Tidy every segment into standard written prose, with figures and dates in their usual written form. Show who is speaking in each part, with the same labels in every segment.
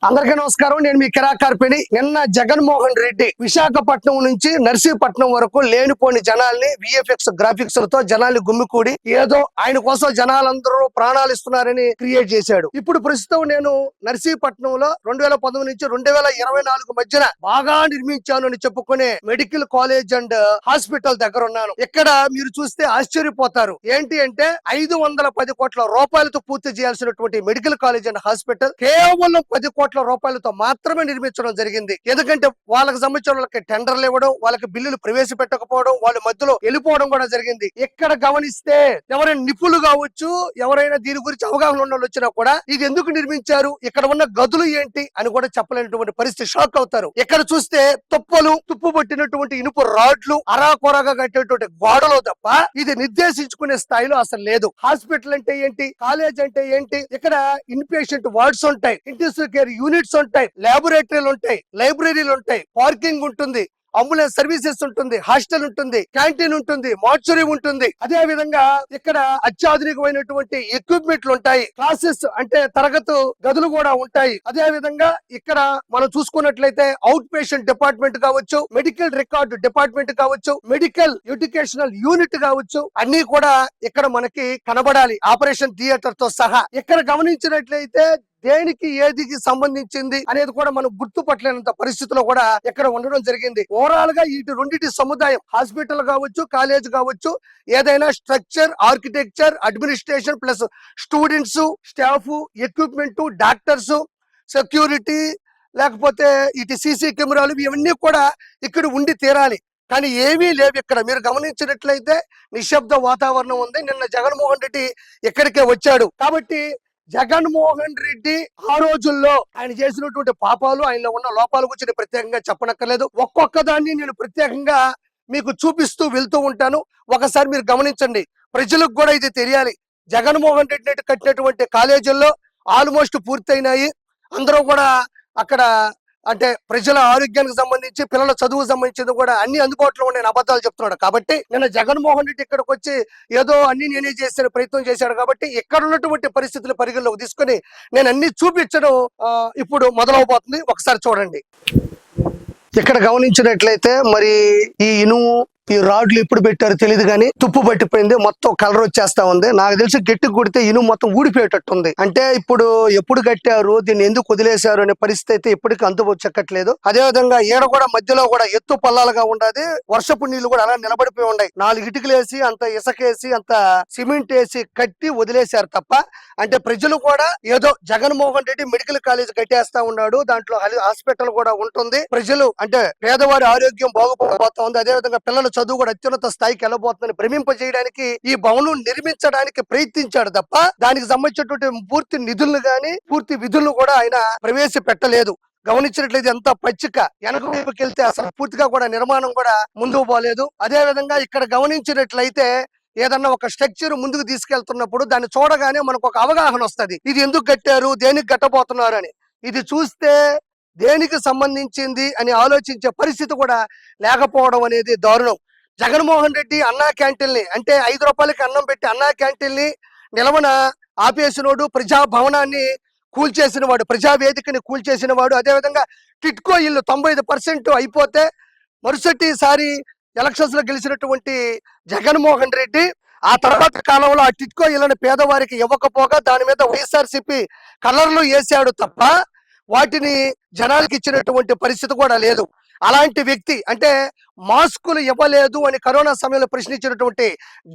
Speaker 1: అందరికీ నమస్కారం. నేను మీ కిరాకార్పిని. నిన్న జగన్మోహన్ రెడ్డి విశాఖపట్నం నుంచి నర్సీపట్నం వరకు లేనిపోని జనాల్ని విఎఫ్ఎక్స్ గ్రాఫిక్స్ లతో జనాల్ని గుమ్మికూడి ఏదో ఆయన కోసం జనాలందరూ ప్రాణాలు ఇస్తున్నారని క్రియేట్ చేశాడు. ఇప్పుడు ప్రస్తుతం నేను నర్సీపట్నంలో 2019 నుంచి 2024 మధ్యన బాగా నిర్మించాను అని చెప్పుకునే మెడికల్ కాలేజ్ అండ్ హాస్పిటల్ దగ్గర ఉన్నాను. ఇక్కడ మీరు చూస్తే ఆశ్చర్యపోతారు. ఏంటి అంటే 510 కోట్ల రూపాయలతో పూర్తి చేయాల్సినటువంటి మెడికల్ కాలేజ్ అండ్ హాస్పిటల్ కేవలం 10 కోట్ల రూపాయలతో మాత్రమే నిర్మించడం జరిగింది. ఎందుకంటే వాళ్ళకి సంబంధించిన వాళ్ళకి టెండర్లు ఇవ్వడం, వాళ్ళకి బిల్లులు ప్రవేశపెట్టకపోవడం, వాళ్ళ మధ్యలో వెళ్ళిపోవడం కూడా జరిగింది. ఎక్కడ గమనిస్తే ఎవరైనా నిపుణులు కావచ్చు, ఎవరైనా దీని గురించి అవగాహన ఉన్న వాళ్ళు వచ్చినా కూడా ఇది ఎందుకు నిర్మించారు, ఇక్కడ ఉన్న గదులు ఏంటి అని కూడా చెప్పలేనటువంటి పరిస్థితి, షాక్ అవుతారు. ఇక్కడ చూస్తే తుప్పలు, తుప్పు పట్టినటువంటి ఇనుపు రాడ్లు, అరాకొరగా కట్టేటువంటి గోడలు తప్ప ఇది నిర్దేశించుకునే స్థాయిలో అసలు లేదు. హాస్పిటల్ అంటే ఏంటి, కాలేజ్ అంటే ఏంటి, ఇక్కడ ఇన్ పేషెంట్ వార్డ్స్ ఉంటాయి, ఇంటెన్సివ్ కేర్ యూనిట్స్ ఉంటాయి, ల్యాబొరేటరీలు ఉంటాయి, లైబ్రరీలు ఉంటాయి, పార్కింగ్ ఉంటుంది, అంబులెన్స్ సర్వీసెస్ ఉంటుంది, హాస్టల్ ఉంటుంది, క్యాంటీన్ ఉంటుంది, మార్చురీ ఉంటుంది. అదే విధంగా ఇక్కడ అత్యాధునికమైనటువంటి ఎక్విప్మెంట్లు ఉంటాయి, క్లాసెస్ అంటే తరగతి గదులు కూడా ఉంటాయి. అదే విధంగా ఇక్కడ మనం చూసుకున్నట్లయితే అవుట్ పేషెంట్ డిపార్ట్మెంట్ కావచ్చు, మెడికల్ రికార్డు డిపార్ట్మెంట్ కావచ్చు, మెడికల్ ఎడ్యుకేషనల్ యూనిట్ కావచ్చు, అన్ని కూడా ఇక్కడ మనకి కనబడాలి, ఆపరేషన్ థియేటర్ తో సహా. ఇక్కడ గమనించినట్లయితే దేనికి ఏదికి సంబంధించింది అనేది కూడా మనం గుర్తుపట్టలేనంత పరిస్థితిలో కూడా ఇక్కడ ఉండడం జరిగింది. ఓవరాల్ గా ఇటు రెండింటి సముదాయం, హాస్పిటల్ కావచ్చు, కాలేజ్ కావచ్చు, ఏదైనా structure, architecture, administration plus students, staff, equipment, doctors, security, లేకపోతే ఇటు సీసీ కెమెరాలు, ఇవన్నీ కూడా ఇక్కడ ఉండి తీరాలి. కానీ ఏమీ లేవు ఇక్కడ. మీరు గమనించినట్లయితే నిశ్శబ్ద వాతావరణం ఉంది. నిన్న జగన్మోహన్ రెడ్డి ఇక్కడికే వచ్చాడు కాబట్టి జగన్మోహన్ రెడ్డి ఆ రోజుల్లో ఆయన చేసినటువంటి పాపాలు, ఆయనలో ఉన్న లోపాల గురించి నేను ప్రత్యేకంగా చెప్పనక్కర్లేదు. ఒక్కొక్క దాన్ని నేను ప్రత్యేకంగా మీకు చూపిస్తూ వెళ్తూ ఉంటాను. ఒకసారి మీరు గమనించండి, ప్రజలకు కూడా ఇది తెలియాలి. జగన్మోహన్ రెడ్డి కట్టినటువంటి కాలేజీల్లో ఆల్మోస్ట్ పూర్తయినాయి. అందరూ కూడా అక్కడ అంటే ప్రజల ఆరోగ్యానికి సంబంధించి, పిల్లల చదువుకు సంబంధించింది కూడా అన్ని అందుబాటులో ఉండే అబద్ధాలు చెప్తున్నాడు. కాబట్టి నిన్న జగన్మోహన్ రెడ్డి ఇక్కడికి వచ్చి ఏదో అన్ని నేనే చేసే ప్రయత్నం చేశాడు. కాబట్టి ఇక్కడ ఉన్నటువంటి పరిస్థితులు పరిగణలోకి తీసుకుని నేను అన్ని చూపించడం ఇప్పుడు మొదలవబోతుంది. ఒకసారి చూడండి. ఇక్కడ గమనించినట్లయితే మరి ఈ ఇనుము, ఈ రాడ్లు ఎప్పుడు పెట్టారో తెలియదు కానీ తుప్పు పట్టిపోయింది, మొత్తం కలర్ వచ్చేస్తా ఉంది. నాకు తెలిసి గట్టి కొడితే ఇనుము మొత్తం ఊడిపోయేటట్టు ఉంది. అంటే ఇప్పుడు ఎప్పుడు కట్టారు, దీన్ని ఎందుకు వదిలేశారు అనే పరిస్థితి అయితే ఇప్పటికీ అంతు చెక్కట్లేదు. అదే విధంగా ఈడ కూడా మధ్యలో కూడా ఎత్తు పల్లాలుగా ఉండదు, వర్షపు నీళ్లు కూడా అలా నిలబడిపోయి ఉన్నాయి. 4 ఇటుకలు వేసి, అంత ఇసుకేసి, అంత సిమెంట్ వేసి కట్టి వదిలేశారు తప్ప, అంటే ప్రజలు కూడా ఏదో జగన్మోహన్ రెడ్డి మెడికల్ కాలేజ్ కట్టేస్తా ఉన్నాడు, దాంట్లో హాస్పిటల్ కూడా ఉంటుంది, ప్రజలు అంటే పేదవారి ఆరోగ్యం బాగుపడిపోతా ఉంది, అదే విధంగా పిల్లల చదువు కూడా అత్యున్నత స్థాయికి వెళ్ళబోతుందని భ్రమింపజేయడానికి ఈ భవనం నిర్మించడానికి ప్రయత్నించాడు తప్ప దానికి సంబంధించినటువంటి పూర్తి నిధులను గాని పూర్తి విధులను కూడా ఆయన ప్రవేశపెట్టలేదు. గమనించినట్లయితే ఎంత పచ్చిక, వెనక వైపుకి వెళ్తే అసలు పూర్తిగా కూడా నిర్మాణం కూడా ముందుకు పోలేదు. అదే విధంగా ఇక్కడ గమనించినట్లయితే ఏదన్నా ఒక స్ట్రక్చర్ ముందుకు తీసుకెళ్తున్నప్పుడు దాన్ని చూడగానే మనకు ఒక అవగాహన వస్తుంది, ఇది ఎందుకు కట్టారు, దేనికి కట్టబోతున్నారు అని. ఇది చూస్తే దేనికి సంబంధించింది అని ఆలోచించే పరిస్థితి కూడా లేకపోవడం అనేది దారుణం. జగన్మోహన్ రెడ్డి అన్నా క్యాంటీన్ ని, అంటే 5 రూపాయలకి అన్నం పెట్టి అన్నా క్యాంటీన్ ని నిలవన ఆపేసినోడు, ప్రజా భవనాన్ని కూల్చేసిన వాడు, ప్రజావేదికని కూల్చేసిన వాడు. అదేవిధంగా టిట్కో ఇల్లు 95% అయిపోతే మరుసటిసారి ఎలక్షన్స్ లో గెలిచినటువంటి జగన్మోహన్ రెడ్డి ఆ తర్వాత కాలంలో ఆ టిట్కో ఇళ్లను పేదవారికి ఇవ్వకపోగా దాని మీద వైఎస్ఆర్సీపీ కలర్లు వేసాడు తప్ప వాటిని జనాలకు ఇచ్చినటువంటి పరిస్థితి కూడా లేదు. అలాంటి వ్యక్తి, అంటే మాస్కులు ఇవ్వలేదు అని కరోనా సమయంలో ప్రశ్నించినటువంటి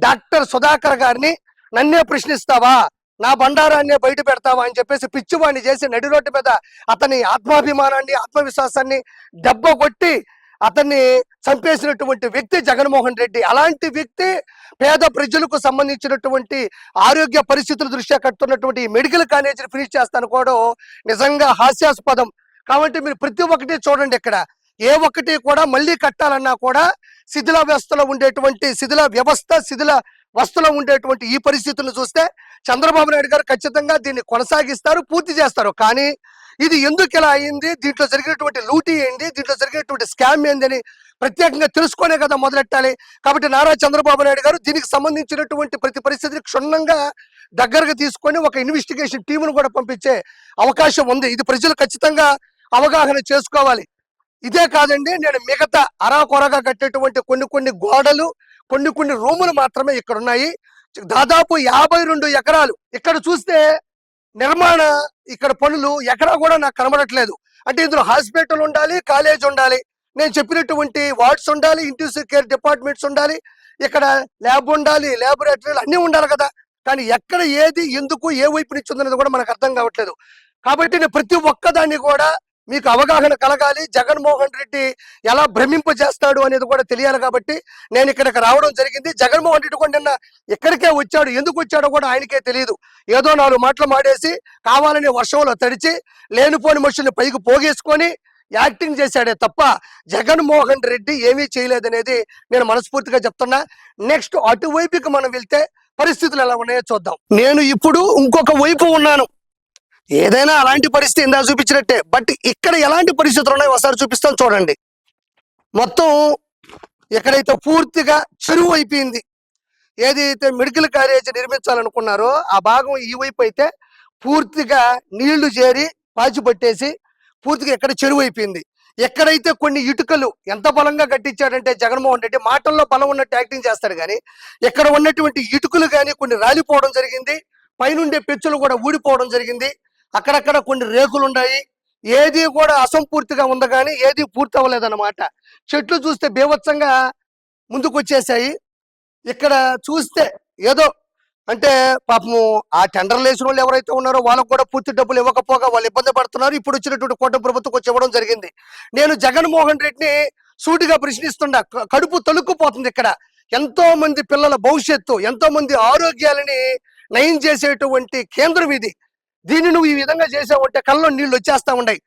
Speaker 1: డాక్టర్ సుధాకర్ గారిని నన్నే ప్రశ్నిస్తావా, నా బండారాన్నే బయట పెడతావా అని చెప్పేసి పిచ్చివాడిని చేసి నడి రోడ్డు మీద అతని ఆత్మాభిమానాన్ని, ఆత్మవిశ్వాసాన్ని దెబ్బ కొట్టి అతన్ని చంపేసినటువంటి వ్యక్తి జగన్మోహన్ రెడ్డి. అలాంటి వ్యక్తి పేద ప్రజలకు సంబంధించినటువంటి ఆరోగ్య పరిస్థితుల దృష్ట్యా కట్టుతున్నటువంటి మెడికల్ కాలేజీని ఫినిష్ చేస్తానుకోవడం నిజంగా హాస్యాస్పదం. కాబట్టి మీరు ప్రతి ఒక్కటి చూడండి, ఇక్కడ ఏ ఒక్కటి కూడా మళ్ళీ కట్టాలన్నా కూడా శిథిల వ్యవస్థలో ఉండేటువంటి శిథిల వస్తులో ఉండేటువంటి ఈ పరిస్థితులను చూస్తే చంద్రబాబు నాయుడు గారు ఖచ్చితంగా దీన్ని కొనసాగిస్తారు, పూర్తి చేస్తారు. కానీ ఇది ఎందుకు ఇలా అయింది, దీంట్లో జరిగినటువంటి లూటీ ఏంటి, దీంట్లో జరిగినటువంటి స్కామ్ ఏంది అని ప్రత్యేకంగా తెలుసుకునే కదా మొదలెట్టాలి. కాబట్టి నారా చంద్రబాబు నాయుడు గారు దీనికి సంబంధించినటువంటి ప్రతి పరిస్థితిని క్షుణ్ణంగా దగ్గరకు తీసుకొని ఒక ఇన్వెస్టిగేషన్ టీమును కూడా పంపించే అవకాశం ఉంది. ఇది ప్రజలు ఖచ్చితంగా అవగాహన చేసుకోవాలి. ఇదే కాదండి, నేను మిగతా అరాకొరగా కట్టేటువంటి కొన్ని గోడలు, కొన్ని రూములు మాత్రమే ఇక్కడ ఉన్నాయి. దాదాపు 52 ఎకరాలు ఇక్కడ చూస్తే నిర్మాణ ఇక్కడ పనులు ఎక్కడా కూడా నాకు కనబడట్లేదు. అంటే ఇందులో హాస్పిటల్ ఉండాలి, కాలేజ్ ఉండాలి, నేను చెప్పినటువంటి వార్డ్స్ ఉండాలి, ఇంటెన్సివ్ కేర్ డిపార్ట్మెంట్స్ ఉండాలి, ఇక్కడ ల్యాబ్ ఉండాలి, ల్యాబొరేటరీలు అన్నీ ఉండాలి కదా. కానీ ఎక్కడ ఏది ఎందుకు ఏ వైపు నుంచి ఉందనేది కూడా మనకు అర్థం కావట్లేదు. కాబట్టి నేను ప్రతి ఒక్కదాన్ని కూడా మీకు అవగాహన కలగాలి, జగన్మోహన్ రెడ్డి ఎలా భ్రమింపజేస్తాడు అనేది కూడా తెలియాలి. కాబట్టి నేను ఇక్కడికి రావడం జరిగింది. జగన్మోహన్ రెడ్డి కూడా నిన్న ఇక్కడికే వచ్చాడు, ఎందుకు వచ్చాడో కూడా ఆయనకే తెలియదు. ఏదో 4 మాటలు మాడేసి కావాలని వర్షంలో తడిచి లేనిపోని మనుషుల్ని పైకి పోగేసుకొని యాక్టింగ్ చేశాడే తప్ప జగన్మోహన్ రెడ్డి ఏమీ చేయలేదనేది నేను మనస్ఫూర్తిగా చెప్తున్నా. నెక్స్ట్ అటువైపుకి మనం వెళ్తే పరిస్థితులు ఎలా ఉన్నాయో చూద్దాం. నేను ఇప్పుడు ఇంకొక వైపు ఉన్నాను. ఏదైనా అలాంటి పరిస్థితి ఇందా చూపించినట్టే, బట్ ఇక్కడ ఎలాంటి పరిస్థితులు ఉన్నాయో ఒకసారి చూపిస్తాను చూడండి. మొత్తం ఎక్కడైతే పూర్తిగా చెరువు అయిపోయింది, ఏదైతే మెడికల్ కాలేజ్ నిర్మించాలనుకున్నారో ఆ భాగం ఈ వైపు అయితే పూర్తిగా నీళ్లు చేరి పాచి పట్టేసి పూర్తిగా ఎక్కడ చెరువు అయిపోయింది. ఎక్కడైతే కొన్ని ఇటుకలు ఎంత బలంగా కట్టించాడంటే జగన్మోహన్ రెడ్డి మాటల్లో బలం ఉన్నట్టు యాక్టింగ్ చేస్తాడు, కానీ ఎక్కడ ఉన్నటువంటి ఇటుకలు కానీ కొన్ని రాలిపోవడం జరిగింది, పైనుండే పెచ్చులు కూడా ఊడిపోవడం జరిగింది, అక్కడక్కడ కొన్ని రేకులు ఉన్నాయి, ఏది కూడా అసంపూర్తిగా ఉంది కానీ ఏది పూర్తి అవ్వలేదన్నమాట. చెట్లు చూస్తే బీభత్సంగా ముందుకు వచ్చేసాయి. ఇక్కడ చూస్తే ఏదో అంటే పాపము ఆ టెండర్లు వేసిన వాళ్ళు ఎవరైతే ఉన్నారో వాళ్ళకు కూడా పూర్తి డబ్బులు ఇవ్వకపోగా వాళ్ళు ఇబ్బంది పడుతున్నారు. ఇప్పుడు వచ్చినటువంటి కూటమి ప్రభుత్వం వచ్చి ఇవ్వడం జరిగింది. నేను జగన్మోహన్ రెడ్డిని సూటిగా ప్రశ్నిస్తున్నా, కడుపు తొలుక్కుపోతుంది. ఇక్కడ ఎంతో మంది పిల్లల భవిష్యత్తు, ఎంతో మంది ఆరోగ్యాలని నయం చేసేటువంటి కేంద్రం ఇది. దీన్ని నువ్వు ఈ విధంగా చేసావంటే కళ్ళలో నీళ్లు వచ్చేస్తా ఉన్నాయి.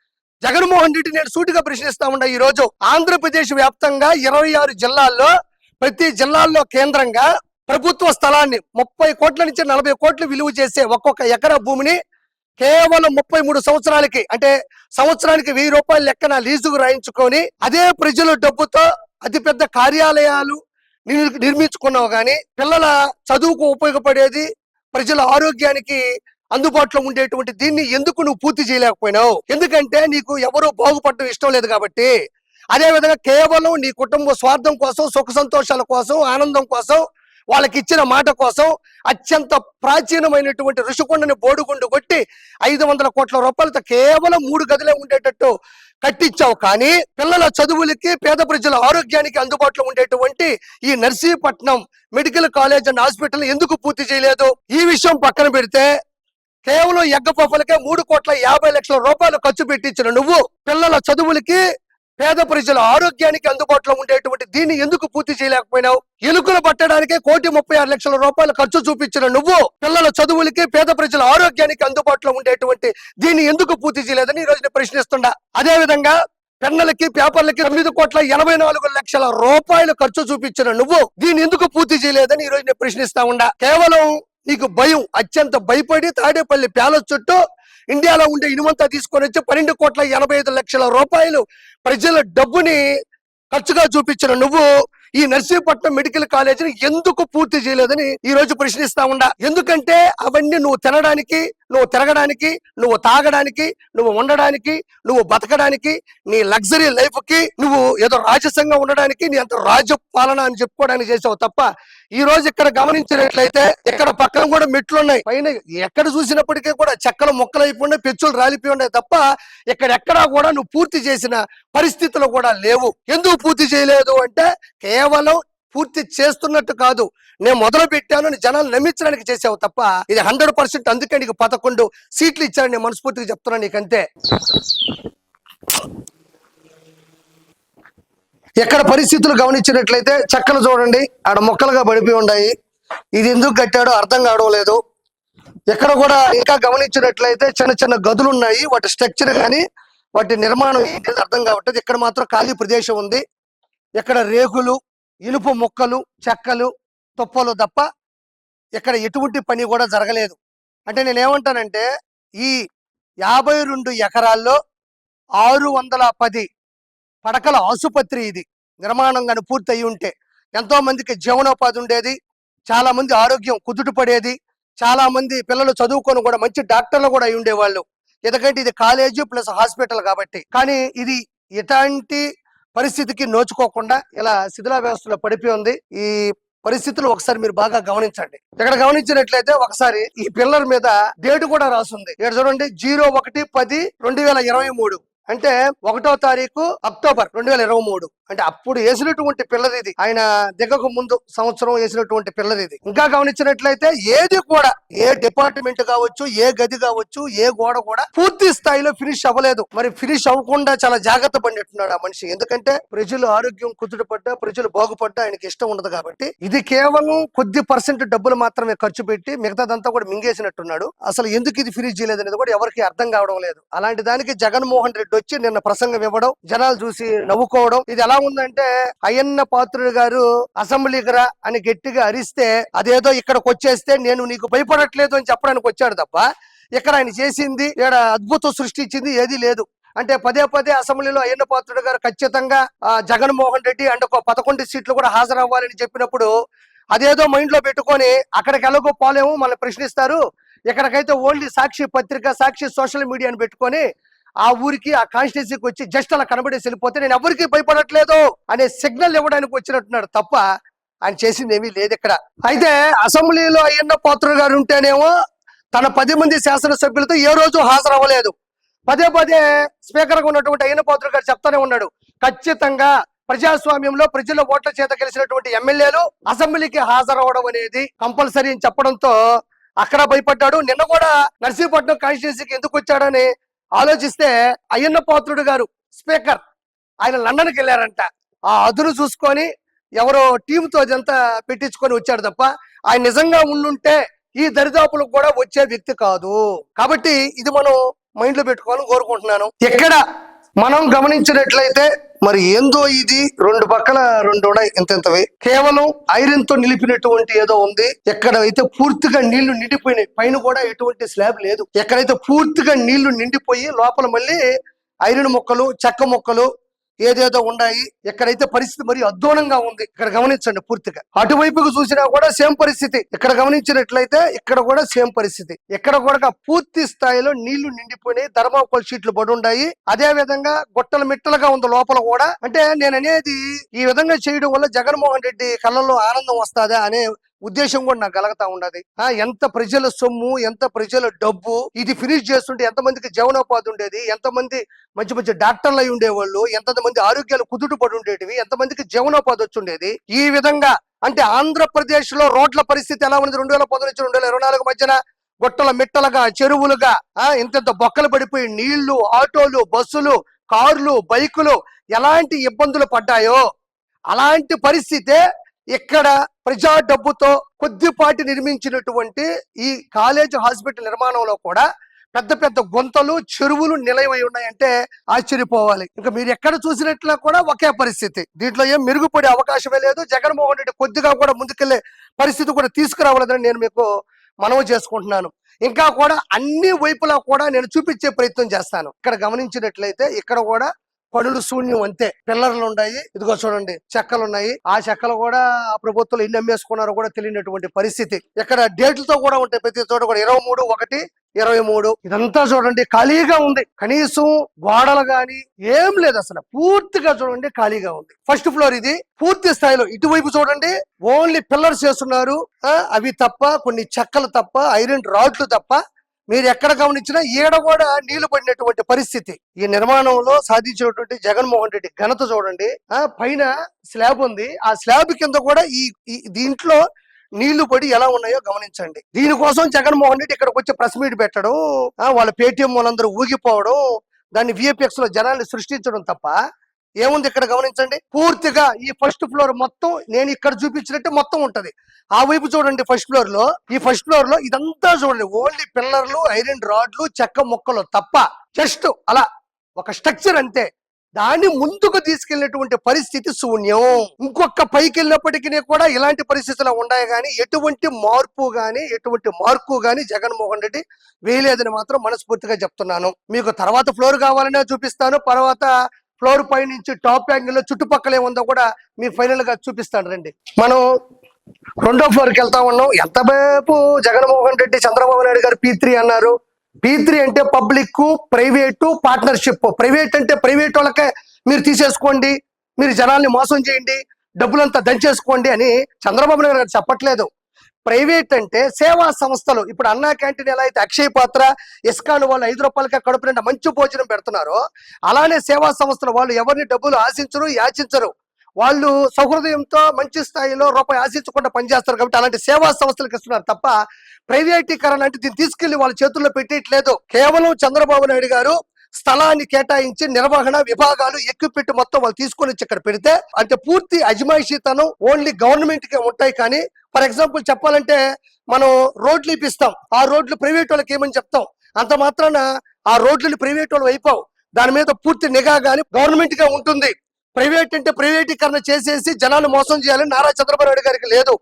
Speaker 1: జగన్మోహన్ రెడ్డి నేను సూటిగా ప్రశ్నిస్తా ఉన్నా. ఈ రోజు ఆంధ్రప్రదేశ్ వ్యాప్తంగా 26 జిల్లాల్లో ప్రతి జిల్లాల్లో కేంద్రంగా ప్రభుత్వ స్థలాన్ని 30 కోట్ల నుంచి 40 కోట్లు విలువ చేసే ఒక్కొక్క ఎకరా భూమిని కేవలం 33 సంవత్సరాలకి, అంటే సంవత్సరానికి 1000 రూపాయల లెక్కన లీజుకు రాయించుకొని అదే ప్రజల డబ్బుతో అతిపెద్ద కార్యాలయాలు నిర్మించుకున్నావు. కానీ పిల్లల చదువుకు ఉపయోగపడేది, ప్రజల ఆరోగ్యానికి అందుబాటులో ఉండేటువంటి దీన్ని ఎందుకు నువ్వు పూర్తి చేయలేకపోయినావు? ఎందుకంటే నీకు ఎవరు బాగుపడడం ఇష్టం లేదు కాబట్టి. అదే విధంగా కేవలం నీ కుటుంబ స్వార్థం కోసం, సుఖ సంతోషాల కోసం, ఆనందం కోసం, వాళ్ళకి ఇచ్చిన మాట కోసం అత్యంత ప్రాచీనమైనటువంటి ఋషికొండని బోడుగుండు కొట్టి 500 కోట్ల రూపాయలతో కేవలం 3 గదులే ఉండేటట్టు కట్టించావు. కానీ పిల్లల చదువులకి, పేద ప్రజల ఆరోగ్యానికి అందుబాటులో ఉండేటువంటి ఈ Narsipatnam medical college and hospital ఎందుకు పూర్తి చేయలేదు? ఈ విషయం పక్కన పెడితే కేవలం ఎగ్గపొప్పలకే 3,50,00,000 రూపాయలు ఖర్చు పెట్టించిన నువ్వు పిల్లల చదువులకి, పేద ప్రజల ఆరోగ్యానికి అందుబాటులో ఉండేటువంటి దీన్ని ఎందుకు పూర్తి చేయలేకపోయినావు? ఎలుకలు పట్టడానికే 1,36,00,000 రూపాయలు ఖర్చు చూపించిన నువ్వు పిల్లల చదువులకి, పేద ప్రజల ఆరోగ్యానికి అందుబాటులో ఉండేటువంటి దీన్ని ఎందుకు పూర్తి చేయలేదని ఈ రోజు నేను ప్రశ్నిస్తున్నా. అదే విధంగా పెన్నులకి, పేపర్లకి 9,84,00,000 రూపాయలు ఖర్చు చూపించిన నువ్వు దీన్ని ఎందుకు పూర్తి చేయలేదని ఈ రోజు నేను ప్రశ్నిస్తా ఉన్నా. కేవలం నీకు భయం, అత్యంత భయపడి తాడేపల్లి ప్యాలెస్ చుట్టూ ఇండియాలో ఉండే ఇనుమంతా తీసుకొని వచ్చి 12,85,00,000 రూపాయలు ప్రజల డబ్బుని ఖర్చుగా చూపించిన నువ్వు ఈ నర్సీపట్నం మెడికల్ కాలేజీని ఎందుకు పూర్తి చేయలేదని ఈ రోజు ప్రశ్నిస్తా ఉన్నా. ఎందుకంటే అవన్నీ నువ్వు తినడానికి, నువ్వు తిరగడానికి, నువ్వు తాగడానికి, నువ్వు ఉండడానికి, నువ్వు బతకడానికి, నీ లగ్జరీ లైఫ్ కి నువ్వు ఏదో రాజసంగా ఉండడానికి, నీ అంత రాజపాలన అని చెప్పుకోవడానికి చేసావు తప్ప ఈ రోజు ఇక్కడ గమనించినట్లయితే ఇక్కడ పక్కన కూడా మెట్లు ఉన్నాయి, పైన ఎక్కడ చూసినప్పటికీ కూడా చెక్కలు మొక్కలైపోయి పెచ్చులు రాలిపోయి ఉన్నాయి తప్ప ఎక్కడెక్కడా కూడా నువ్వు పూర్తి చేసిన పరిస్థితులు కూడా లేవు. ఎందుకు పూర్తి చేయలేదు అంటే కేవలం పూర్తి చేస్తున్నట్టు కాదు, నేను మొదలు పెట్టాను జనాలు నమ్మించడానికి చేసావు తప్ప ఇది 100%. అందుకే నీకు 11 సీట్లు ఇచ్చాను, నేను మనస్ఫూర్తిగా చెప్తున్నాను నీకంతే. ఎక్కడ పరిస్థితులు గమనించినట్లయితే చెక్కలు చూడండి, ఆడ మొక్కలుగా పడిపోయి ఉన్నాయి. ఇది ఎందుకు కట్టాడో అర్థం కావడం లేదు. ఎక్కడ కూడా ఇంకా గమనించినట్లయితే చిన్న చిన్న గదులు ఉన్నాయి, వాటి స్ట్రక్చర్ కానీ వాటి నిర్మాణం ఏంటి అర్థం కావట్లేదు. ఇక్కడ మాత్రం ఖాళీ ప్రదేశం ఉంది. ఇక్కడ రేకులు, ఇనుప ముక్కలు, చెక్కలు, తుప్పలు తప్ప ఇక్కడ ఎటువంటి పని కూడా జరగలేదు. అంటే నేనేమంటానంటే ఈ 52 ఎకరాల్లో 610 పడకల ఆసుపత్రి ఇది నిర్మాణం కానీ పూర్తి అయి ఉంటే ఎంతో మందికి జీవనోపాధి ఉండేది, చాలా మంది ఆరోగ్యం కుదుట పడేది, చాలా మంది పిల్లలు చదువుకొని కూడా మంచి డాక్టర్లు కూడా అయి ఉండేవాళ్ళు. ఎందుకంటే ఇది కాలేజీ ప్లస్ హాస్పిటల్ కాబట్టి. కానీ ఇది ఎలాంటి పరిస్థితికి నోచుకోకుండా ఇలా శిథిలా వ్యవస్థలో పడిపోయి ఉంది. ఈ పరిస్థితులు ఒకసారి మీరు బాగా గమనించండి. ఇక్కడ గమనించినట్లయితే ఒకసారి ఈ పిల్లర్ మీద డేట్ కూడా రాసుంది. ఇక్కడ చూడండి 01/10/2023 అంటే 1వ తారీఖు అక్టోబర్ 2023. అంటే అప్పుడు వేసినటువంటి పిల్లది ఇది. ఆయన దిగకు ముందు సంవత్సరం వేసినటువంటి పిల్లది ఇది. ఇంకా గమనించినట్లయితే ఏది కూడా ఏ డిపార్ట్మెంట్ కావచ్చు, ఏ గది కావచ్చు, ఏ గోడ కూడా పూర్తి స్థాయిలో ఫినిష్ అవ్వలేదు. మరి ఫినిష్ అవ్వకుండా చాలా జాగ్రత్త పడినట్టున్నాడు ఆ మనిషి. ఎందుకంటే ప్రజలు ఆరోగ్యం కుదుటపడ్డా, ప్రజలు బాగుపడ్డా ఆయనకి ఇష్టం ఉండదు కాబట్టి. ఇది కేవలం కొద్ది % డబ్బులు మాత్రమే ఖర్చు పెట్టి మిగతాదంతా కూడా మింగేసినట్టున్నాడు. అసలు ఎందుకు ఇది ఫినిష్ చేయలేదు అనేది కూడా ఎవరికి అర్థం కావడం లేదు. అలాంటి దానికి జగన్మోహన్ రెడ్డి వచ్చి నిన్న ప్రసంగం ఇవ్వడం, జనాలు చూసి నవ్వుకోవడం. ఇది ఎలా ఉందంటే అయ్యన్న పాత్రుడు గారు అసెంబ్లీకి రా అని గట్టిగా అరిస్తే అదేదో ఇక్కడికి వచ్చేస్తే నేను నీకు భయపడట్లేదు అని చెప్పడానికి వచ్చాడు తప్ప ఇక్కడ ఆయన చేసింది ఇక్కడ అద్భుతం సృష్టించింది ఏదీ లేదు. అంటే పదే పదే అసెంబ్లీలో అయ్యన్న పాత్రుడు గారు ఖచ్చితంగా జగన్మోహన్ రెడ్డి అంటే 11 సీట్లు కూడా హాజరవ్వాలని చెప్పినప్పుడు అదేదో మైండ్ లో పెట్టుకొని అక్కడికి ఎలాగో పోలేము మనల్ని ప్రశ్నిస్తారు, ఇక్కడికైతే ఓన్లీ సాక్షి పత్రిక, సాక్షి సోషల్ మీడియాని పెట్టుకొని ఆ ఊరికి ఆ కాన్స్టిట్యూన్సీకి వచ్చి జస్ట్ అలా కనబడేసి వెళ్ళిపోతే నేను ఎవరికి భయపడట్లేదు అనే సిగ్నల్ ఇవ్వడానికి వచ్చినట్టున్నాడు తప్ప ఆయన చేసింది ఏమీ లేదు ఇక్కడ. అయితే అసెంబ్లీలో అయ్యన్న పాత్రుడు గారు ఉంటేనేమో తన 10 మంది శాసనసభ్యులతో ఏ రోజు హాజరవ్వలేదు. పదే పదే స్పీకర్ గా ఉన్నటువంటి అయ్యన్న పాత్రుడు గారు చెప్తానే ఉన్నాడు, ఖచ్చితంగా ప్రజాస్వామ్యంలో ప్రజల ఓట్ల చేత గెలిచినటువంటి ఎమ్మెల్యేలు అసెంబ్లీకి హాజరవ్వడం అనేది కంపల్సరీ అని చెప్పడంతో అక్కడ భయపడ్డాడు. నిన్న కూడా నర్సీపట్నం కాన్స్టిట్యూన్సీకి ఎందుకు వచ్చాడని ఆలోచిస్తే అయ్యన్న పాత్రుడు గారు స్పీకర్ ఆయన లండన్కి వెళ్ళారంట. ఆ అదును చూసుకొని ఎవరో టీంతో అదంతా పెట్టించుకొని వచ్చాడు తప్ప ఆయన నిజంగా ఉండుంటే ఈ దరిదాపులకు కూడా వచ్చే వ్యక్తి కాదు. కాబట్టి ఇది మనం మైండ్ లో పెట్టుకోవాలని కోరుకుంటున్నాను. ఎక్కడ మనం గమనించినట్లయితే మరి ఏందో ఇది 2 పక్కల 2 ఉన్నాయి ఇంతవి, కేవలం ఐరన్ తో నిలిపినటువంటి ఏదో ఉంది. ఎక్కడైతే పూర్తిగా నీళ్లు నిండిపోయినాయి, పైన కూడా ఎటువంటి స్లాబ్ లేదు. ఎక్కడైతే పూర్తిగా నీళ్లు నిండిపోయి లోపల మళ్ళీ ఐరన్ ముక్కలు, చెక్క ముక్కలు ఏదేదో ఉన్నాయి. ఎక్కడైతే పరిస్థితి మరి అధ్వానంగా ఉంది. ఇక్కడ గమనించండి పూర్తిగా. అటువైపుకు చూసినా కూడా సేమ్ పరిస్థితి. ఇక్కడ గమనించినట్లయితే ఇక్కడ కూడా సేమ్ పరిస్థితి. ఇక్కడ కూడా పూర్తి స్థాయిలో నీళ్లు నిండిపోయినాయి, థర్మాకోల్ షీట్లు పడి ఉన్నాయి. అదే విధంగా గుట్టలు మిట్టలుగా ఉంది లోపల కూడా. అంటే నేను అనేది ఈ విధంగా చేయడం వల్ల జగన్మోహన్ రెడ్డి కళ్ళల్లో ఆనందం వస్తుందా అనే ఉద్దేశం కూడా నాకు కలుగుతా ఉండదు. ఎంత ప్రజల సొమ్ము, ఎంత ప్రజల డబ్బు, ఇది ఫినిష్ చేస్తుంటే ఎంతమందికి జీవనోపాధి ఉండేది, ఎంతమంది మంచి మంచి డాక్టర్లు అయి ఉండేవాళ్ళు, ఎంతమంది ఆరోగ్యాలు కుదుటపడి ఉండేటివి, ఎంతమందికి జీవనోపాధి వచ్చి ఉండేది. ఈ విధంగా అంటే ఆంధ్రప్రదేశ్ లో రోడ్ల పరిస్థితి ఎలా ఉంది 2010 నుంచి 2024 మధ్యన గుట్టల మిట్టలుగా, చెరువులుగా ఇంత బొక్కలు పడిపోయి నీళ్లు, ఆటోలు, బస్సులు, కార్లు, బైకులు ఎలాంటి ఇబ్బందులు పడ్డాయో అలాంటి పరిస్థితే ఇక్కడ ప్రజా డబ్బుతో కొద్దిపాటి నిర్మించినటువంటి ఈ కాలేజ్ హాస్పిటల్ నిర్మాణంలో కూడా పెద్ద పెద్ద గుంతలు, చెరువులు నిలయమై ఉన్నాయంటే ఆశ్చర్యపోవాలి. ఇంకా మీరు ఎక్కడ చూసినట్లా కూడా ఒకే పరిస్థితి. దీంట్లో ఏం మెరుగుపడే అవకాశమే లేదు. జగన్మోహన్ రెడ్డి కొద్దిగా కూడా ముందుకెళ్లే పరిస్థితి కూడా తీసుకురావాలని నేను మీకు మనవి చేసుకుంటున్నాను. ఇంకా కూడా అన్ని వైపులా కూడా నేను చూపించే ప్రయత్నం చేస్తాను. ఇక్కడ గమనించినట్లయితే ఇక్కడ కూడా పనులు శూన్యం అంతే. పిల్లర్లు ఉన్నాయి, ఇదిగో చూడండి చెక్కలు ఉన్నాయి. ఆ చెక్కలు కూడా ప్రభుత్వం ఎన్ని అమ్మేసుకున్నారో కూడా తెలియనటువంటి పరిస్థితి. ఇక్కడ డేట్లతో కూడా ఉంటాయి ప్రతి చోట కూడా 23/1/23. ఇదంతా చూడండి ఖాళీగా ఉంది. కనీసం గోడలు గాని ఏం లేదు, అసలు పూర్తిగా చూడండి ఖాళీగా ఉంది. ఫస్ట్ ఫ్లోర్ ఇది పూర్తి స్థాయిలో. ఇటువైపు చూడండి ఓన్లీ పిల్లర్స్ చేస్తున్నారు, అవి తప్ప కొన్ని చెక్కలు తప్ప, ఐరన్ రాడ్లు తప్ప మీరు ఎక్కడ గమనించినా ఈడ కూడా నీళ్లు పడినటువంటి పరిస్థితి. ఈ నిర్మాణంలో సాధించినటువంటి జగన్మోహన్ రెడ్డి ఘనత చూడండి. పైన స్లాబ్ ఉంది, ఆ స్లాబ్ కింద కూడా ఈ దీంట్లో నీళ్లు పడి ఎలా ఉన్నాయో గమనించండి. దీనికోసం జగన్మోహన్ రెడ్డి ఇక్కడికి వచ్చి ప్రెస్ మీట్ పెట్టడం, వాళ్ళ పేటీఎం వాళ్ళందరూ ఊగిపోవడం, దాన్ని విఎఫ్ఎక్స్ లో జనాల్ని సృష్టించడం తప్ప ఏముంది ఇక్కడ గమనించండి. పూర్తిగా ఈ ఫస్ట్ ఫ్లోర్ మొత్తం నేను ఇక్కడ చూపించినట్టు మొత్తం ఉంటది. ఆ వైపు చూడండి ఫస్ట్ ఫ్లోర్ లో, ఈ ఫస్ట్ ఫ్లోర్ లో ఇదంతా చూడండి ఓన్లీ పిల్లర్లు, ఐరన్ రాడ్లు, చెక్క ముక్కలు తప్ప జస్ట్ అలా ఒక స్ట్రక్చర్ అంతే. దాన్ని ముందుకు తీసుకెళ్లినటువంటి పరిస్థితి శూన్యం. ఇంకొక పైకి వెళ్ళినప్పటికీ కూడా ఇలాంటి పరిస్థితులు ఉన్నాయి కానీ ఎటువంటి మార్పు గాని జగన్మోహన్ రెడ్డి వేయలేదని మాత్రం మనస్ఫూర్తిగా చెప్తున్నాను. మీకు తర్వాత ఫ్లోర్ కావాలనే చూపిస్తాను. తర్వాత ఫ్లోర్ పై నుంచి టాప్ యాంగిల్ లో చుట్టుపక్కల ఏముందో కూడా మీకు ఫైనల్ గా చూపిస్తాను రండి. మనం రెండో ఫ్లోర్ కి వెళ్తా ఉన్నాం. ఎంతసేపు జగన్మోహన్ రెడ్డి చంద్రబాబు నాయుడు గారు P3 అన్నారు. P3 అంటే పబ్లిక్ ప్రైవేటు పార్ట్నర్షిప్. ప్రైవేట్ అంటే ప్రైవేట్ వాళ్ళకే మీరు తీసేసుకోండి, మీరు జనాల్ని మోసం చేయండి, డబ్బులంతా దంచేసుకోండి అని చంద్రబాబు నాయుడు గారు చెప్పట్లేదు. ప్రైవేట్ అంటే సేవా సంస్థలు. ఇప్పుడు అన్నా క్యాంటీన్ ఎలా అయితే అక్షయ పాత్ర, ఇస్కాన్ వాళ్ళు ₹5 కడుపు నిండా మంచి భోజనం పెడుతున్నారో, అలానే సేవా సంస్థలు వాళ్ళు ఎవరిని డబ్బులు ఆశించరు, యాచించరు. వాళ్ళు సహృదయంతో మంచి స్థాయిలో రూపాయి ఆశించకుండా పనిచేస్తారు కాబట్టి అలాంటి సేవా సంస్థలకు ఇస్తున్నారు తప్ప ప్రైవేటీకరణ అంటే దీన్ని తీసుకెళ్లి వాళ్ళ చేతుల్లో పెట్టేయట్లేదు. కేవలం చంద్రబాబు నాయుడు గారు స్థలాన్ని కేటాయించి నిర్వహణ విభాగాలు ఎక్విప్మెంట్ మొత్తం వాళ్ళు తీసుకొని వచ్చి ఇక్కడ పెడితే అంటే పూర్తి అజమాయిషీతనం ఓన్లీ గవర్నమెంట్ కే ఉంటాయి. కానీ ఫర్ ఎగ్జాంపుల్ చెప్పాలంటే మనం రోడ్లు ఇప్పిస్తాం, ఆ రోడ్లు ప్రైవేట్ వాళ్ళకి ఏమని చెప్తాం, అంత మాత్రాన ఆ రోడ్లను ప్రైవేట్ వాళ్ళు అయిపోవు. దాని మీద పూర్తి నిఘా గాని గవర్నమెంట్ గా ఉంటుంది. ప్రైవేట్ అంటే ప్రైవేటీకరణ చేసేసి జనాలు మోసం చేయాలని నారా చంద్రబాబు నాయుడు గారికి లేదు.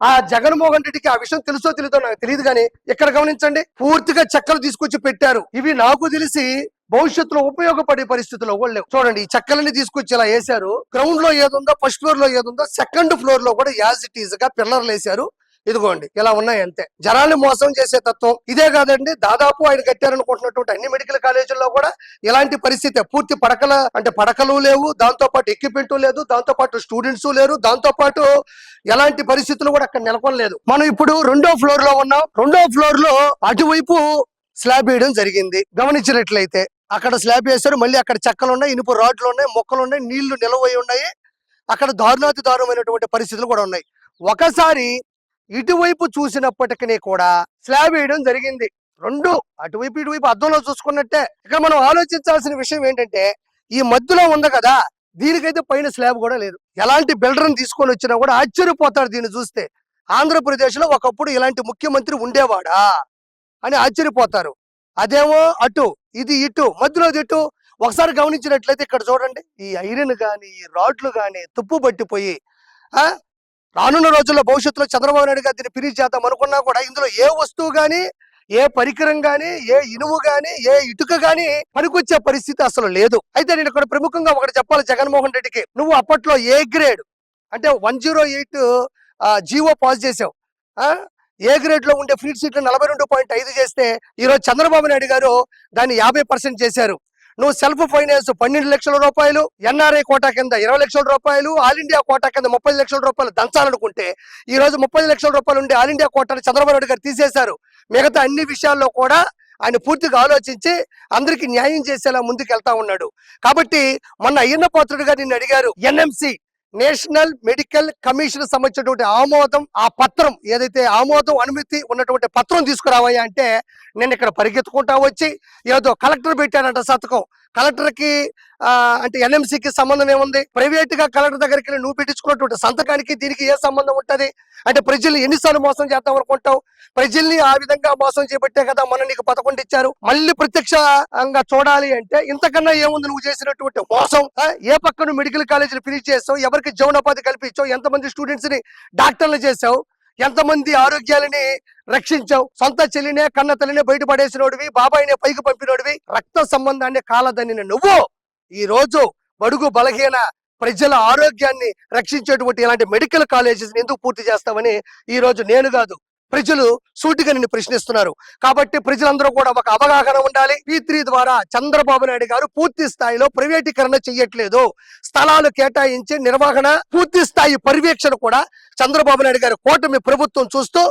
Speaker 1: ఆ జగన్మోహన్ రెడ్డికి ఆ విషయం తెలుసో తెలీదో నాకు తెలియదు. కానీ ఇక్కడ గమనించండి, పూర్తిగా చెక్కలు తీసుకొచ్చి పెట్టారు. ఇవి నాకు తెలిసి భవిష్యత్తులో ఉపయోగపడే పరిస్థితుల్లో కూడా లేవు. చూడండి, ఈ చెక్కలని తీసుకొచ్చి ఇలా వేశారు. గ్రౌండ్ లో ఏదుందో, ఫస్ట్ ఫ్లోర్ లో ఏదుందో, సెకండ్ ఫ్లోర్ లో కూడా యాజ్ ఇట్ ఈజ్ గా పిల్లర్లు వేశారు. ఇదిగోండి ఇలా ఉన్నాయి అంతే. జనాల్ని మోసం చేసే తత్వం ఇదే కాదండి. దాదాపు ఆయన కట్టారనుకుంటున్నటువంటి అన్ని మెడికల్ కాలేజీల్లో కూడా ఇలాంటి పరిస్థితి. పూర్తి పడకలు లేవు, దాంతో పాటు ఎక్విప్మెంట్ లేదు, దాంతో పాటు స్టూడెంట్స్ లేరు, దాంతో పాటు ఎలాంటి పరిస్థితులు కూడా అక్కడ నెలకొనలేదు. మనం ఇప్పుడు రెండో ఫ్లోర్ లో ఉన్నాం. రెండో ఫ్లోర్ లో అటువైపు స్లాబ్ వేయడం జరిగింది. గమనించినట్లయితే అక్కడ స్లాబ్ వేశారు. మళ్ళీ అక్కడ చెక్కలు ఉన్నాయి, ఇనుప రాడ్లు ఉన్నాయి, మొక్కలు ఉన్నాయి, నీళ్లు నిలవై ఉన్నాయి. అక్కడ దారుణాతి దారుణమైనటువంటి పరిస్థితులు కూడా ఉన్నాయి. ఒకసారి ఇటువైపు చూసినప్పటికీ కూడా స్లాబ్ వేయడం జరిగింది. రెండు అటువైపు ఇటువైపు అద్దంలో చూసుకున్నట్టే. ఇక్కడ మనం ఆలోచించాల్సిన విషయం ఏంటంటే ఈ మధ్యలో ఉంది కదా, దీనికైతే పైన స్లాబ్ కూడా లేదు. ఎలాంటి బిల్డర్ని తీసుకొని వచ్చినా కూడా ఆశ్చర్యపోతాడు దీన్ని చూస్తే. ఆంధ్రప్రదేశ్ లో ఒకప్పుడు ఇలాంటి ముఖ్యమంత్రి ఉండేవాడా అని ఆశ్చర్యపోతారు. అదేమో అటు, ఇది ఇటు, మధ్యలో ఇటు. ఒకసారి గమనించినట్లయితే ఇక్కడ చూడండి, ఈ ఐరన్ గాని ఈ రాడ్లు గాని తుప్పు పట్టిపోయి రానున్న రోజుల్లో భవిష్యత్తులో చంద్రబాబు నాయుడు గారు దీన్ని ఫినిష్ చేద్దాం అనుకున్నా కూడా ఇందులో ఏ వస్తువు గాని, ఏ పరికరం గాని, ఏ ఇనుము గాని, ఏ ఇటుక గాని పనికొచ్చే పరిస్థితి అసలు లేదు. అయితే నేను ఇక్కడ ప్రముఖంగా ఒకటి చెప్పాలి జగన్మోహన్ రెడ్డికి. నువ్వు అప్పట్లో ఏ గ్రేడ్ అంటే 108 జీవో పాస్ చేసావు. ఏ గ్రేడ్ లో ఉండే ఫ్రీడ్ సీట్లు 42.5 చేస్తే ఈరోజు చంద్రబాబు నాయుడు గారు దాన్ని 50% చేశారు. నువ్వు సెల్ఫ్ ఫైనాన్స్ 12 లక్షల రూపాయలు, ఎన్ఆర్ఐ కోటా కింద 20 లక్షల రూపాయలు, ఆల్ ఇండియా కోటా కింద 30 లక్షల రూపాయలు దంచాలనుకుంటే ఈ రోజు 30 లక్షల రూపాయలు ఉండే ఆల్ ఇండియా కోటాని చంద్రబాబు నాయుడు గారు తీసేశారు. మిగతా అన్ని విషయాల్లో కూడా ఆయన పూర్తిగా ఆలోచించి అందరికి న్యాయం చేసేలా ముందుకు వెళ్తా ఉన్నాడు. కాబట్టి మొన్న అయ్యన్న పాత్రుడు గారు నిన్ను అడిగారు, ఎన్ఎంసి నేషనల్ మెడికల్ కమిషన్ సంబంధించినటువంటి ఆమోదం, ఆ పత్రం ఏదైతే ఆమోదం అనుమతి ఉన్నటువంటి పత్రం తీసుకురావయ్యా అంటే నేను ఇక్కడ పరిగెత్తుకుంటా వచ్చి ఏదో కలెక్టర్ పెట్టాడంట సంతకం. కలెక్టర్ కి అంటే ఎన్ఎంసీకి సంబంధం ఏముంది? ప్రైవేట్ గా కలెక్టర్ దగ్గరికి వెళ్ళి నువ్వు పెట్టించుకున్నటువంటి సంతకానికి దీనికి ఏ సంబంధం ఉంటది? అంటే ప్రజల్ని ఎన్నిసార్లు మోసం చేద్దాం అనుకుంటావు? ప్రజల్ని ఆ విధంగా మోసం చేపట్టే కదా మనం నీకు 11 ఇచ్చారు. మళ్ళీ ప్రత్యక్షంగా చూడాలి అంటే ఇంతకన్నా ఏముంది నువ్వు చేసినటువంటి మోసం? ఏ పక్కన మెడికల్ కాలేజీలు ఫినిష్ చేసావు, ఎవరికి జీవనోపాధి కల్పించావు, ఎంతమంది స్టూడెంట్స్ ని డాక్టర్లు చేసావు, ఎంతమంది ఆరోగ్యాలని రక్షించావు, సొంత చెల్లినే కన్న తల్లినే బయటపడేసినోడివి, బాబాయినే పైకి పంపినోడివి, రక్త సంబంధాన్ని కాలదనిన నువ్వు ఈ రోజు బడుగు బలహీన ప్రజల ఆరోగ్యాన్ని రక్షించేటువంటి ఇలాంటి మెడికల్ కాలేజెస్ ఎందుకు పూర్తి చేస్తామని ఈ రోజు నేను కాదు ప్రజలు సూటిగా నిన్ను ప్రశ్నిస్తున్నారు. కాబట్టి ప్రజలందరూ కూడా ఒక అవగాహన ఉండాలి. P3 ద్వారా చంద్రబాబు నాయుడు గారు పూర్తి స్థాయిలో ప్రైవేటీకరణ చెయ్యట్లేదు. స్థలాలు కేటాయించి నిర్వహణ, పూర్తి స్థాయి పర్యవేక్షణ కూడా చంద్రబాబు నాయుడు గారు కూటమి ప్రభుత్వం చూస్తూ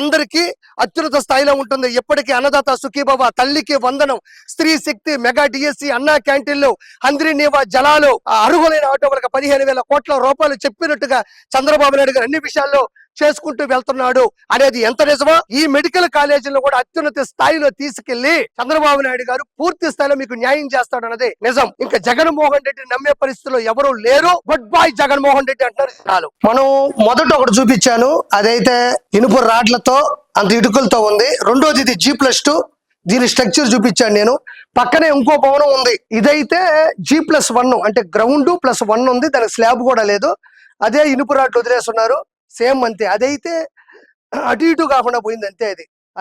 Speaker 1: అందరికీ అత్యున్నత స్థాయిలో ఉంటుంది. ఎప్పటికీ అన్నదాత సుఖీభవ, తల్లికి వందనం, స్త్రీ శక్తి, మెగా డిఎస్సి, అన్నా క్యాంటీన్లు, హంద్రీ నీవా జలాలు, అర్హులైన ఆటో వరకు 15,000 కోట్ల రూపాయలు చెప్పినట్టుగా చంద్రబాబు నాయుడు గారు అన్ని విషయాల్లో చేసుకుంటూ వెళ్తున్నాడు అనేది ఎంత నిజమో ఈ మెడికల్ కాలేజీలో కూడా అత్యున్నత స్థాయిలో తీసుకెళ్లి చంద్రబాబు నాయుడు గారు పూర్తి స్థాయిలో మీకు న్యాయం చేస్తాడు అన్నది నిజం. ఇంకా జగన్మోహన్ రెడ్డి నమ్మే పరిస్థితిలో ఎవరు లేరు. గుడ్ బాయ్ జగన్మోహన్ రెడ్డి అంటారు చాలు. మనం మొదట ఒకటి చూపించాను, అదైతే ఇనుప రాడ్లతో అంత ఇటుకలతో ఉంది. రెండోది ఇది G+2, దీని స్ట్రక్చర్ చూపించాను నేను. పక్కనే ఇంకో భవనం ఉంది, ఇదైతే G+1 అంటే గ్రౌండ్ +1 ఉంది, దానికి స్లాబ్ కూడా లేదు. అదే ఇనుప రాడ్లు వదిలేస్తున్నారు సేమ్ అంతే. అదైతే అటు ఇటు కాకుండా పోయింది అంతే.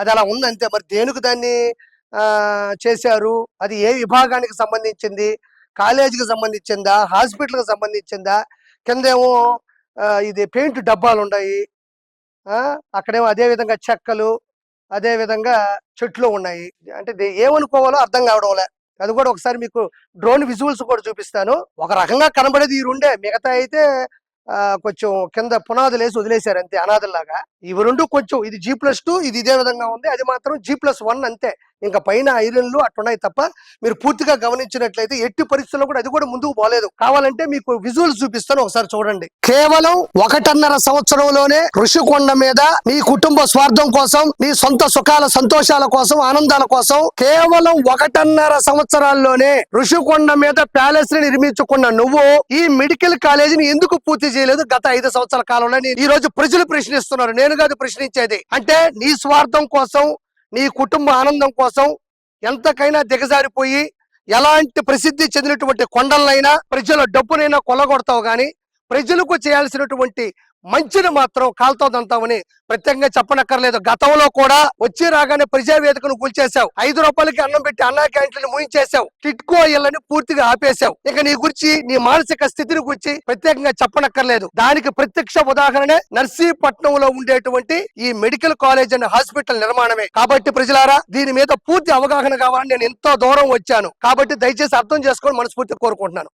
Speaker 1: అది అలా ఉంది అంతే. మరి దేనికి దాన్ని చేశారు? అది ఏ విభాగానికి సంబంధించింది? కాలేజీకి సంబంధించిందా, హాస్పిటల్కి సంబంధించిందా? కిందేమో ఇది పెయింట్ డబ్బాలు ఉన్నాయి, అక్కడేమో అదే విధంగా చెక్కలు, అదే విధంగా చెట్లు ఉన్నాయి. అంటే ఏమనుకోవాలో అర్థం కావడంలే. అది కూడా ఒకసారి మీకు డ్రోన్ విజువల్స్ కూడా చూపిస్తాను. ఒక రకంగా కనబడేది ఈ రెండే, మిగతా అయితే కొంచెం కింద పునాదులు వేసి వదిలేశారు అంతే, అనాథల్లాగా. ఇవి రెండు కొంచెం, ఇది G+2, ఇది ఇదే విధంగా ఉంది, అది మాత్రం G+1 అంతే. ఇంకా పైన ఐరన్లు అట్టున్నాయి తప్ప మీరు పూర్తిగా గమనించినట్లయితే ఎట్టి పరిస్థితుల్లో కూడా అది కూడా ముందుకు పోలేదు. కావాలంటే మీకు విజువల్స్ చూపిస్తాను, ఒకసారి చూడండి. కేవలం 1.5 సంవత్సరంలోనే ఋషికొండ మీద నీ కుటుంబ స్వార్థం కోసం, నీ సొంత సుఖాల సంతోషాల కోసం, ఆనందాల కోసం కేవలం 1.5 సంవత్సరాల్లోనే ఋషికొండ మీద ప్యాలెస్ ని నిర్మించుకున్న నువ్వు ఈ మెడికల్ కాలేజీని ఎందుకు పూర్తి చేయలేదు గత 5 సంవత్సరాల కాలంలో? ఈ రోజు ప్రజలు ప్రశ్నిస్తున్నారు, నేను కాదు ప్రశ్నించేది. అంటే నీ స్వార్థం కోసం, నీ కుటుంబ ఆనందం కోసం ఎంతకైనా దిగజారిపోయి ఎలాంటి ప్రసిద్ధి చెందినటువంటి కొండలైనా ప్రజల డబ్బునైనా కొల్లగొడతావు గాని ప్రజలకు చేయాల్సినటువంటి మంచిని మాత్రం కాల్తో దంతామని ప్రత్యేకంగా చెప్పనక్కర్లేదు. గతంలో కూడా వచ్చి రాగానే ప్రజావేదికను కూల్చేశావు, 5 రూపాయలకి అన్నం పెట్టి అన్నా క్యాంటీన్లు ముయించేశావు, టిట్కో ఇళ్లని పూర్తిగా ఆపేశావు. ఇక నీ గురించి, నీ మానసిక స్థితిని గురించి ప్రత్యేకంగా చెప్పనక్కర్లేదు. దానికి ప్రత్యక్ష ఉదాహరణే నర్సీపట్నంలో ఉండేటువంటి ఈ మెడికల్ కాలేజ్ అండ్ హాస్పిటల్ నిర్మాణమే. కాబట్టి ప్రజలారా, దీని మీద పూర్తి అవగాహన కావాలని నేను ఎంతో దూరం వచ్చాను. కాబట్టి దయచేసి అర్థం చేసుకొని మనస్ఫూర్తిగా కోరుకుంటున్నాను.